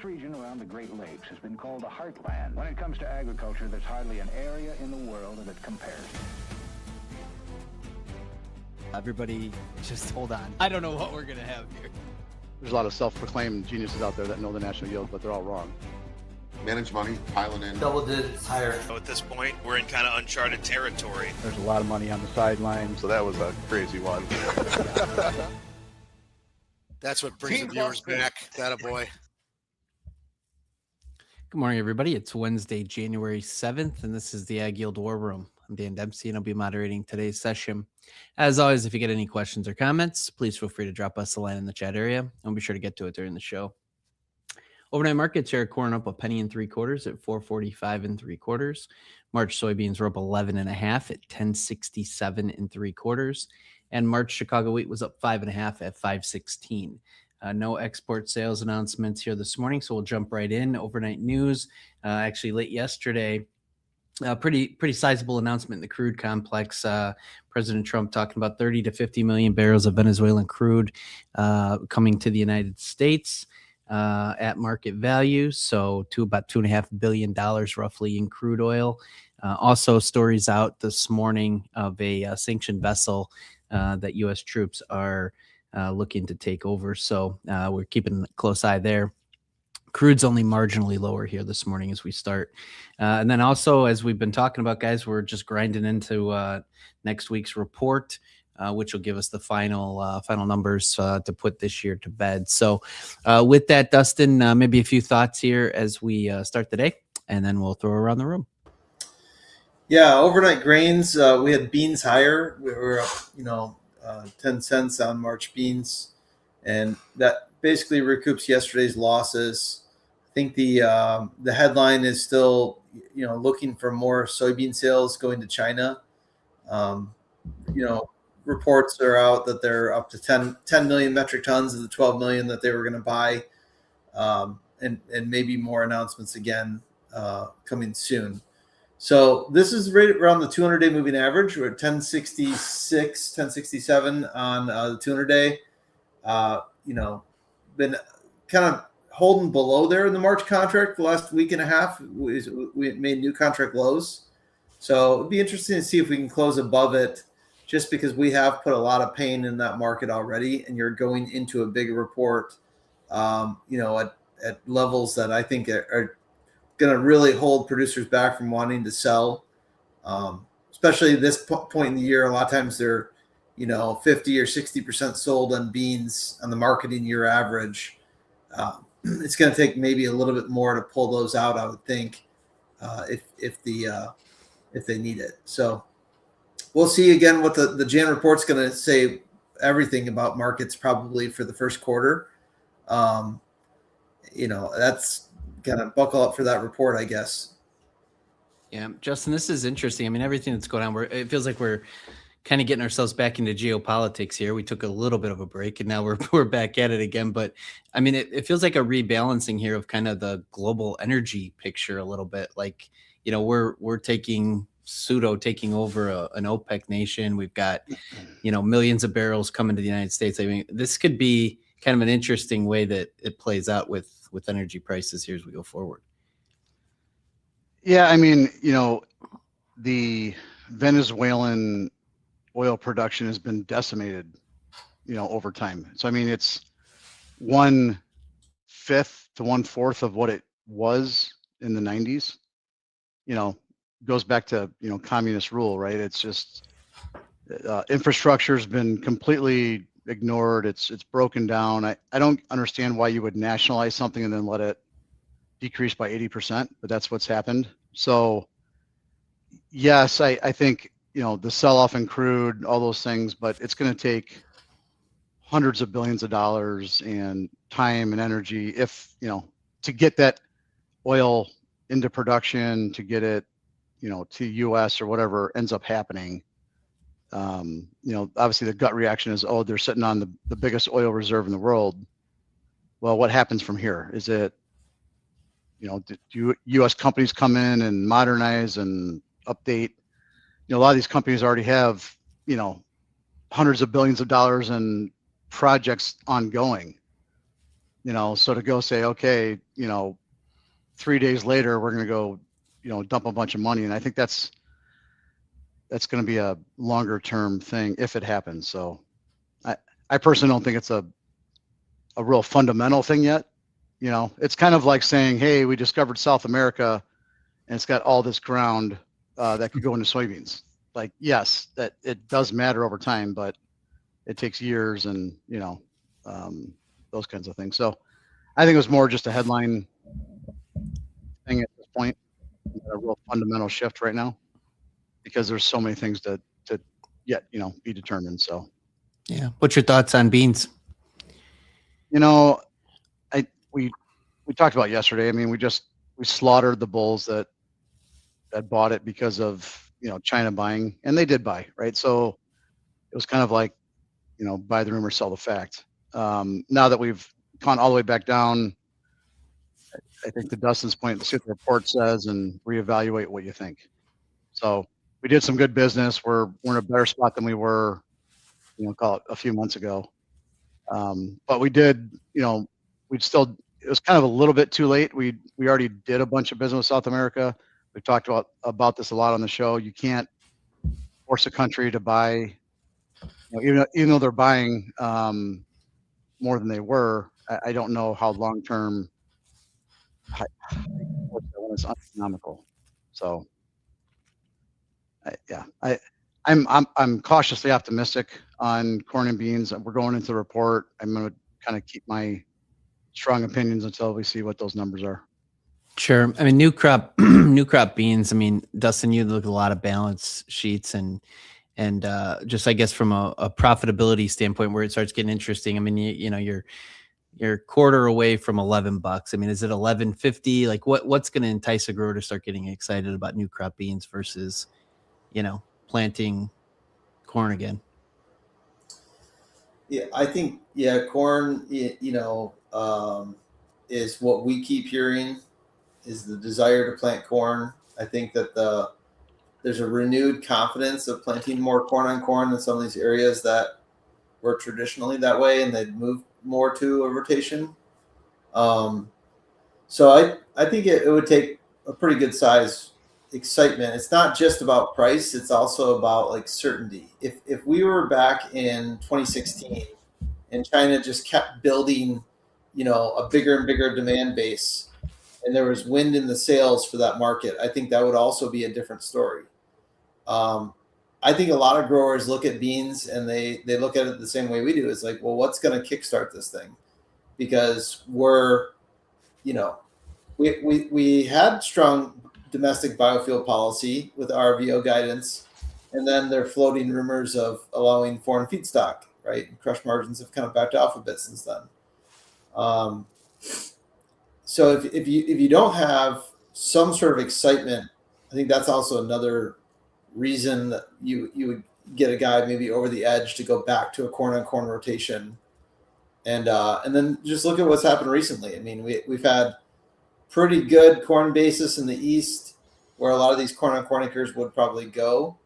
This region around the Great Lakes has been called the heartland. When it comes to agriculture, there's hardly an area in the world that compares. Everybody, just hold on. I don't know what we're going to have here. There's a lot of self-proclaimed geniuses out there that know the national yield, but they're all wrong. Manage money, piling in. Double digits higher. So at this point, we're in kind of uncharted territory. There's a lot of money on the sidelines. So that was a crazy one. That's what brings the viewers back. That a boy. Good morning, everybody. It's Wednesday, January 7th, and this is the AgYield War Room. I'm Dan Dempsey, and I'll be moderating today's session. As always, if you get any questions or comments, please feel free to drop us a line in the chat area, and we'll be sure to get to it during the show. Overnight markets here, corn up $1 3/4 at 445 3/4. March soybeans were up 11.5 at 1067 3/4. And March Chicago wheat was up 5.5 at 516. No export sales announcements here this morning, so we'll jump right in. Overnight news, actually late yesterday, pretty sizable announcement in the crude complex. President Trump talking about 30 to 50 million barrels of Venezuelan crude coming to the United States at market value, so to about $2.5 billion roughly in crude oil. Also, stories out this morning of a sanctioned vessel that U.S. troops are looking to take over. So we're keeping a close eye there. Crude's only marginally lower here this morning as we start. And then also, as we've been talking about, guys, we're just grinding into next week's report, which will give us the final numbers to put this year to bed. So with that, Dustin, maybe a few thoughts here as we start the day, and then we'll throw around the room. Yeah, overnight grains, we had beans higher. We were up, 10 cents on March beans, and that basically recoups yesterday's losses. I think the headline is still, looking for more soybean sales going to China. Reports are out that they're up to 10 million metric tons of the 12 million that they were going to buy, and maybe more announcements again coming soon. So this is right around the 200-day moving average. We're at 1066, 1067 on the 200-day. Been kind of holding below there in the March contract the last week and a half. We made new contract lows. So it'd be interesting to see if we can close above it, just because we have put a lot of pain in that market already, and you're going into a bigger report, at levels that I think are going to really hold producers back from wanting to sell, especially at this point in the year. A lot of times they're, 50 or 60% sold on beans on the marketing year average. It's going to take maybe a little bit more to pull those out, I would think, if they need it. So we'll see again what the Jan report's going to say. Everything about markets probably for the first quarter. That's kind of buckle up for that report, I guess. Yeah, Justin, this is interesting. I mean, everything that's going on, it feels like we're kind of getting ourselves back into geopolitics here. We took a little bit of a break, and now we're back at it again. But I mean, it feels like a rebalancing here of kind of the global energy picture a little bit. Like, we're taking over an OPEC nation. We've got, millions of barrels coming to the United States. I mean, this could be kind of an interesting way that it plays out with energy prices here as we go forward. Yeah, I mean, the Venezuelan oil production has been decimated, over time. So, I mean, it's 1/5 to 1/4 of what it was in the 90s. Goes back to, communist rule, right? It's just infrastructure has been completely ignored. It's broken down. I don't understand why you would nationalize something and then let it decrease by 80%, but that's what's happened. So yes, I think, the sell-off in crude, all those things, but it's going to take hundreds of billions of dollars and time and energy to get that oil into production, to get it, to US or whatever ends up happening. Obviously the gut reaction is, oh, they're sitting on the biggest oil reserve in the world. Well, what happens from here? Is it, do U.S. companies come in and modernize and update? A lot of these companies already have, hundreds of billions of dollars in projects ongoing. So to go say, okay, 3 days later, we're going to go, dump a bunch of money. And I think that's going to be a longer term thing if it happens. So I personally don't think it's a real fundamental thing yet. It's kind of like saying, hey, we discovered South America and it's got all this ground that could go into soybeans. Like, yes, that it does matter over time, but it takes years and, those kinds of things. So I think it was more just a headline thing at this point, a real fundamental shift right now, because there's so many things to yet, be determined. So, Yeah. What's your thoughts on beans? We talked about yesterday. I mean, we slaughtered the bulls that bought it because of, China buying, and they did buy, right? So it was kind of like, buy the rumor, sell the fact. Now that we've gone all the way back down, I think to Dustin's point, see what the report says and reevaluate what you think. So we did some good business. We're in a better spot than we were, call it a few months ago. But we did, it was kind of a little bit too late. We already did a bunch of business with South America. We've talked about this a lot on the show. You can't force a country to buy, even though they're buying more than they were. I don't know how long term when it's uneconomical. So I'm cautiously optimistic on corn and beans. We're going into the report. I'm going to kind of keep my strong opinions until we see what those numbers are. Sure. I mean, new crop beans. I mean, Dustin, you look at a lot of balance sheets and just, I guess, from a profitability standpoint where it starts getting interesting. I mean, you're quarter away from $11. I mean, is it $11.50? Like what's going to entice a grower to start getting excited about new crop beans versus, planting corn again? Yeah, I think corn. Is what we keep hearing is the desire to plant corn. I think that there's a renewed confidence of planting more corn on corn in some of these areas that were traditionally that way, and they'd move more to a rotation. So I think it would take a pretty good size excitement. It's not just about price; it's also about like certainty. If we were back in 2016 and China just kept building, a bigger and bigger demand base, and there was wind in the sails for that market, I think that would also be a different story. I think a lot of growers look at beans and they look at it the same way we do. It's like, well, what's going to kickstart this thing? Because we had strong domestic biofuel policy with RVO guidance, and then they're floating rumors of allowing foreign feedstock, right? And crush margins have kind of backed off a bit since then. So if you don't have some sort of excitement, I think that's also another reason that you would get a guy maybe over the edge to go back to a corn on corn rotation, and then just look at what's happened recently. I mean, we've had pretty good corn basis in the east, where a lot of these corn on corn acres would probably go,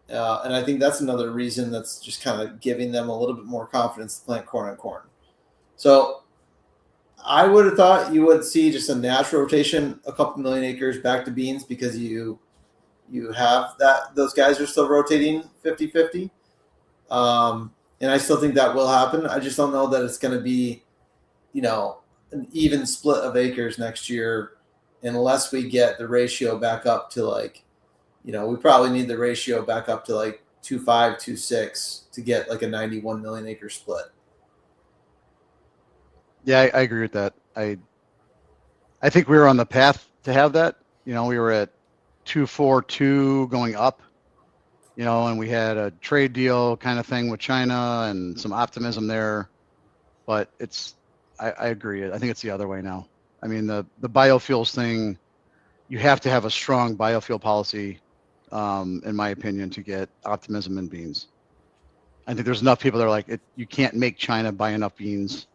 and I think that's another reason that's just kind of giving them a little bit more confidence to plant corn on corn. So I would have thought you would see just a natural rotation, a couple million acres back to beans, because you have those guys are still rotating 50-50. And I still think that will happen. I just don't know that it's going to be, an even split of acres next year, unless we get the ratio back up to we probably need the ratio back up to 2.5, 2.6 to get like a 91 million acre split. Yeah, I agree with that. I think we were on the path to have that. We were at 2.42 going up, and we had a trade deal kind of thing with China and some optimism there. But I agree. I think it's the other way now. I mean, the biofuels thing, you have to have a strong biofuel policy, in my opinion, to get optimism in beans. I think there's enough people that are like, you can't make China buy enough beans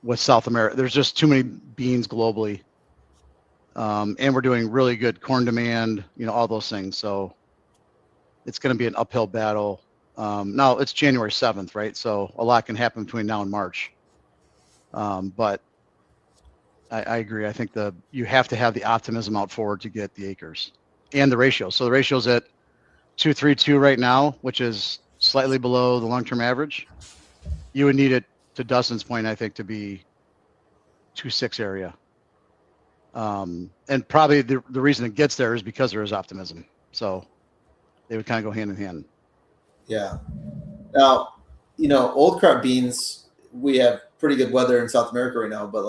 with South America. There's just too many beans globally. And we're doing really good corn demand, all those things. So it's going to be an uphill battle. Now it's January 7th, right? So a lot can happen between now and March. But I agree. I think you have to have the optimism out forward to get the acres and the ratio. So the ratio is at 2.32 right now, which is slightly below the long-term average. You would need it, to Dustin's point, I think, to be 2.6 area. And probably the reason it gets there is because there is optimism. So they would kind of go hand in hand. Yeah. Now, old crop beans, we have pretty good weather in South America right now, but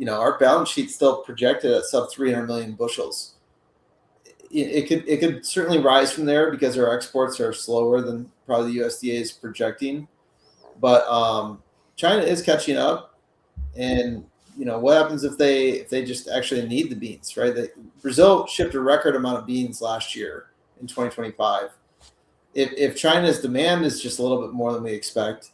our balance sheet's still projected at sub 300 million bushels. It could certainly rise from there because our exports are slower than probably the USDA is projecting. But China is catching up, and what happens if they just actually need the beans, right? Brazil shipped a record amount of beans last year in 2025. If China's demand is just a little bit more than we expect,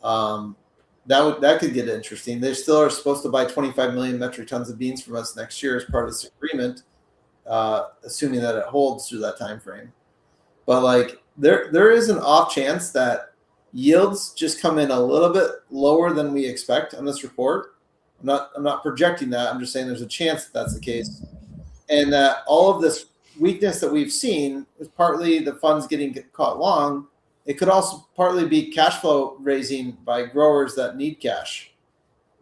that could get interesting. They still are supposed to buy 25 million metric tons of beans from us next year as part of this agreement, assuming that it holds through that time frame. But there is an off chance that yields just come in a little bit lower than we expect on this report. I'm not projecting that. I'm just saying there's a chance that that's the case, and that all of this weakness that we've seen is partly the funds getting caught long. It could also partly be cash flow raising by growers that need cash,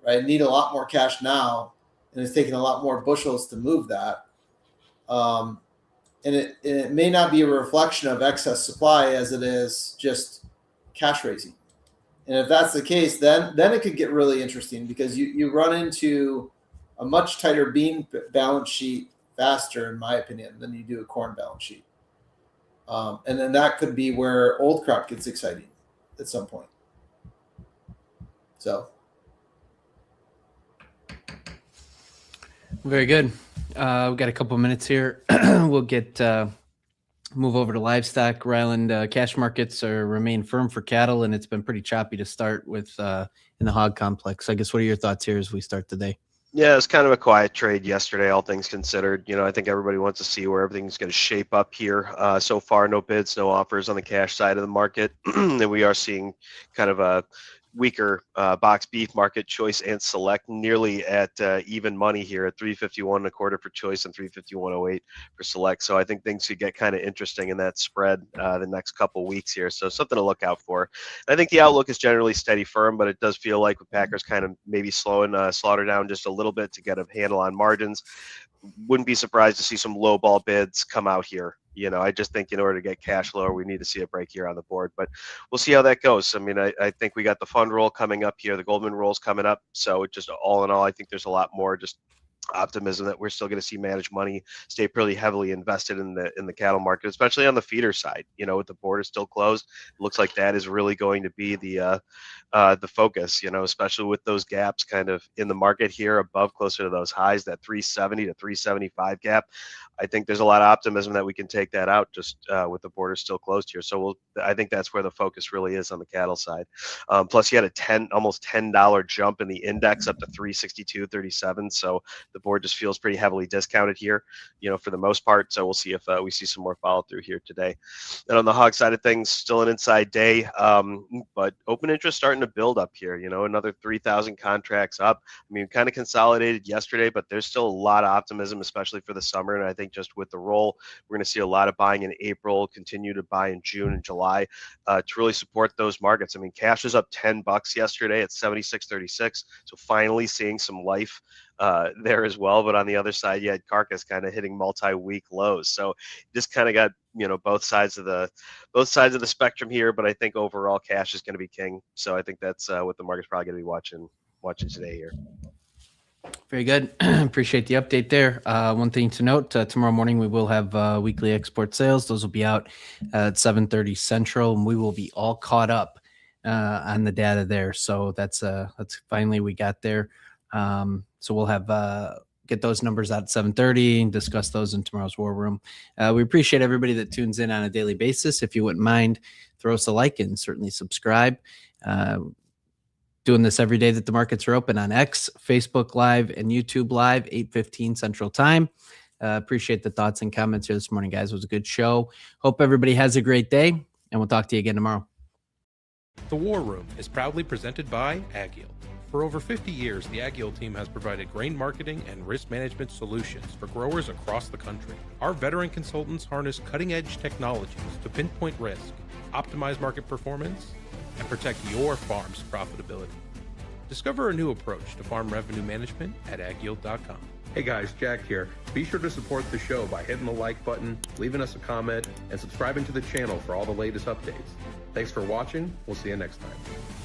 right? Need a lot more cash now, and it's taking a lot more bushels to move that. And it may not be a reflection of excess supply as it is just cash raising. And if that's the case, then it could get really interesting because you run into a much tighter bean balance sheet faster, in my opinion, than you do a corn balance sheet. And then that could be where old crop gets exciting at some point. So. Very good. We've got a couple minutes here. We'll get move over to livestock. Ryland, cash markets remain firm for cattle, and it's been pretty choppy to start with in the hog complex. I guess, what are your thoughts here as we start today? Yeah, it's kind of a quiet trade yesterday, all things considered. I think everybody wants to see where everything's going to shape up here. So far, no bids, no offers on the cash side of the market. And we are seeing kind of a weaker box beef market, choice and select, nearly at even money here at 351 a quarter for choice and 351.08 for select. So I think things could get kind of interesting in that spread the next couple weeks here. So something to look out for. I think the outlook is generally steady firm, but it does feel like with Packers kind of maybe slowing slaughter down just a little bit to get a handle on margins. Wouldn't be surprised to see some low ball bids come out here. I just think in order to get cash flow, we need to see a break here on the board, but we'll see how that goes. I mean, I think we got the fund roll coming up here. The Goldman roll's coming up. So it just all in all, I think there's a lot more just optimism that we're still going to see managed money stay pretty heavily invested in the cattle market, especially on the feeder side. With the border still closed, it looks like that is really going to be the focus. Especially with those gaps kind of in the market here above closer to those highs, that 370 to 375 gap. I think there's a lot of optimism that we can take that out just with the border still closed here. So I think that's where the focus really is on the cattle side. Plus, you had almost $10 jump in the index up to 362.37. So the board just feels pretty heavily discounted here, for the most part. So we'll see if we see some more follow through here today. And on the hog side of things, still an inside day, but open interest starting to build up here. Another 3,000 contracts up. I mean, kind of consolidated yesterday, but there's still a lot of optimism, especially for the summer. And I think just with the roll, we're going to see a lot of buying in April, continue to buy in June and July to really support those markets. I mean, cash is up $10 yesterday at 76.36. So finally seeing some life there as well. But on the other side, you had carcass kind of hitting multi-week lows. So just kind of got both sides of the spectrum here. But I think overall cash is going to be king. So I think that's what the market's probably going to be watching today here. Very good. Appreciate the update there. One thing to note, tomorrow morning we will have weekly export sales. Those will be out at 7:30 Central, and we will be all caught up on the data there. So that's finally we got there. So we'll have get those numbers out at 7:30 and discuss those in tomorrow's War Room. We appreciate everybody that tunes in on a daily basis. If you wouldn't mind, throw us a like and certainly subscribe. Doing this every day that the markets are open on X, Facebook Live, and YouTube Live, 8:15 Central Time. Appreciate the thoughts and comments here this morning, guys. It was a good show. Hope everybody has a great day, and we'll talk to you again tomorrow. The War Room is proudly presented by AgYield. For over 50 years, the AgYield team has provided grain marketing and risk management solutions for growers across the country. Our veteran consultants harness cutting-edge technologies to pinpoint risk, optimize market performance, and protect your farm's profitability. Discover a new approach to farm revenue management at agyield.com. Hey guys, Jack here. Be sure to support the show by hitting the like button, leaving us a comment, and subscribing to the channel for all the latest updates. Thanks for watching. We'll see you next time.